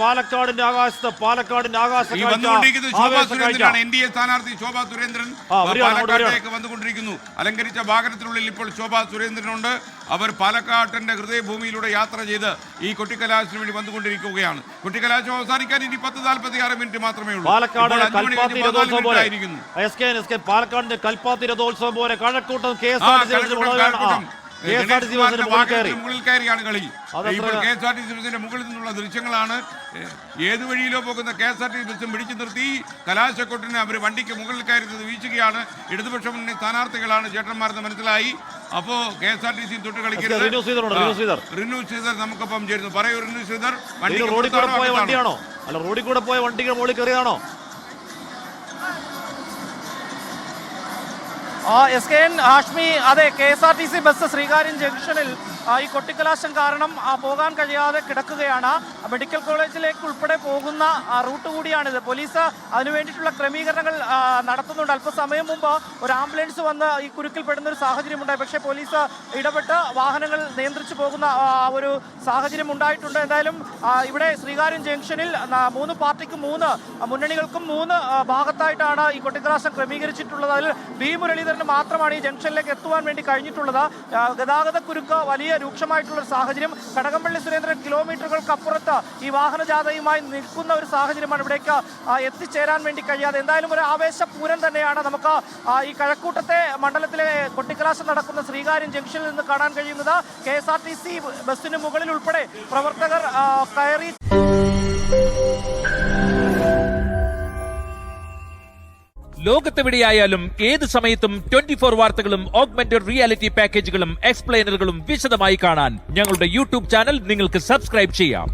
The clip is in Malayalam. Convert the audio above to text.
പാലക്കാടിന്റെ ആകാശത്ത് NDA സ്ഥാനാർത്ഥി ശോഭാ സുരേന്ദ്രൻ പാലക്കാട്ടേക്ക് വന്നുകൊണ്ടിരിക്കുന്നു. അലങ്കരിച്ച വാഹനത്തിനുള്ളിൽ ഇപ്പോൾ ശോഭാ സുരേന്ദ്രനുണ്ട്. അവർ പാലക്കാട്ടിന്റെ ഹൃദയഭൂമിയിലൂടെ യാത്ര ചെയ്ത് ഈ കൊട്ടിക്കലാശത്തിന് വേണ്ടി വന്നുകൊണ്ടിരിക്കുകയാണ്. കൊട്ടിക്കലാശം അവസാനിക്കാൻ ഇനി 10:46 മിനിറ്റ് മാത്രമേ ഉള്ളൂ. പാലക്കാടിന്റെ കൽപ്പാത്തി രഥോത്സവം പോലെ കഴക്കൂട്ടം മുകളിൽ കയറിയാണ് കളി. ഇപ്പോൾ KSRTC ബസിന്റെ മുകളിൽ നിന്നുള്ള ദൃശ്യങ്ങളാണ്. ഏതു വഴിയിലോ പോകുന്ന KSRTC ബസും പിടിച്ചു നിർത്തി കലാശക്കൊട്ടിന് അവർ വണ്ടിക്ക് മുകളിൽ കയറുന്നത് വീശുകയാണ്. ഇടതുപക്ഷ മുന്നണി സ്ഥാനാർത്ഥികളാണ് ചേട്ടന്മാരെന്ന് മനസ്സിലായി. അപ്പോ KSRTC തൊട്ട് കളിക്കരുത്. റിനു ശ്രീധർ നമുക്കൊപ്പം ചേരുന്നു. പറയൂ റിനു ശ്രീധർ, റോഡിൽ കൂടെ പോയ വണ്ടിയാണോ? അല്ല, റോഡിൽ കൂടെ പോയ വണ്ടിക്ക് മുകളിൽ കയറിയതാണോ? SKN ഹാഷ്മി, അതെ, KSRTC ബസ് ശ്രീകാര്യം ജംഗ്ഷനിൽ ഈ കൊട്ടിക്കലാശം കാരണം പോകാൻ കഴിയാതെ കിടക്കുകയാണ്. മെഡിക്കൽ കോളേജിലേക്ക് ഉൾപ്പെടെ പോകുന്ന റൂട്ട് കൂടിയാണിത്. പോലീസ് അതിനു വേണ്ടിയിട്ടുള്ള ക്രമീകരണങ്ങൾ നടത്തുന്നുണ്ട്. അല്പസമയം മുമ്പ് ഒരു ആംബുലൻസ് വന്ന് ഈ കുരുക്കിൽപ്പെടുന്ന ഒരു സാഹചര്യമുണ്ടായി. പക്ഷേ പോലീസ് ഇടപെട്ട് വാഹനങ്ങൾ നിയന്ത്രിച്ചു പോകുന്ന ഒരു സാഹചര്യം ഉണ്ടായിട്ടുണ്ട്. എന്തായാലും ഇവിടെ ശ്രീകാര്യം ജംഗ്ഷനിൽ 3 പാർട്ടിക്കും 3 മുന്നണികൾക്കും 3 ഭാഗത്തായിട്ടാണ് ഈ കൊട്ടിക്കലാശം ക്രമീകരിച്ചിട്ടുള്ളത്. അതിൽ B മുരളീധരന് മാത്രമാണ് ഈ ജംഗ്ഷനിലേക്ക് എത്തുവാൻ വേണ്ടി കഴിഞ്ഞിട്ടുള്ളത്. ഗതാഗത കുരുക്ക് വലിയ രൂക്ഷമായിട്ടുള്ള ഒരു സാഹചര്യം. കടകംപള്ളി സുരേന്ദ്രൻ കിലോമീറ്ററുകൾക്കപ്പുറത്ത് ഈ വാഹനജാഥയുമായി നിൽക്കുന്ന ഒരു സാഹചര്യമാണ് ഇവിടേക്ക് എത്തിച്ചേരാൻ വേണ്ടി കഴിയാതെ. എന്തായാലും ഒരു ആവേശപൂരം തന്നെയാണ് നമുക്ക് ഈ കഴക്കൂട്ടത്തെ മണ്ഡലത്തിലെ കൊട്ടിക്കലാശം നടക്കുന്ന ശ്രീകാര്യം ജംഗ്ഷനിൽ നിന്ന് കാണാൻ കഴിയുന്നത്. KSRTC ബസ്സിന് മുകളിൽ ഉൾപ്പെടെ പ്രവർത്തകർ കയറി. ലോകത്തെവിടെയായാലും ഏത് സമയത്തും 24 വാർത്തകളും ഓഗ്മെന്റഡ് റിയാലിറ്റി പാക്കേജുകളും എക്സ്പ്ലെയിനറുകളും വിശദമായി കാണാൻ ഞങ്ങളുടെ യൂട്യൂബ് ചാനൽ നിങ്ങൾക്ക് സബ്സ്ക്രൈബ് ചെയ്യാം.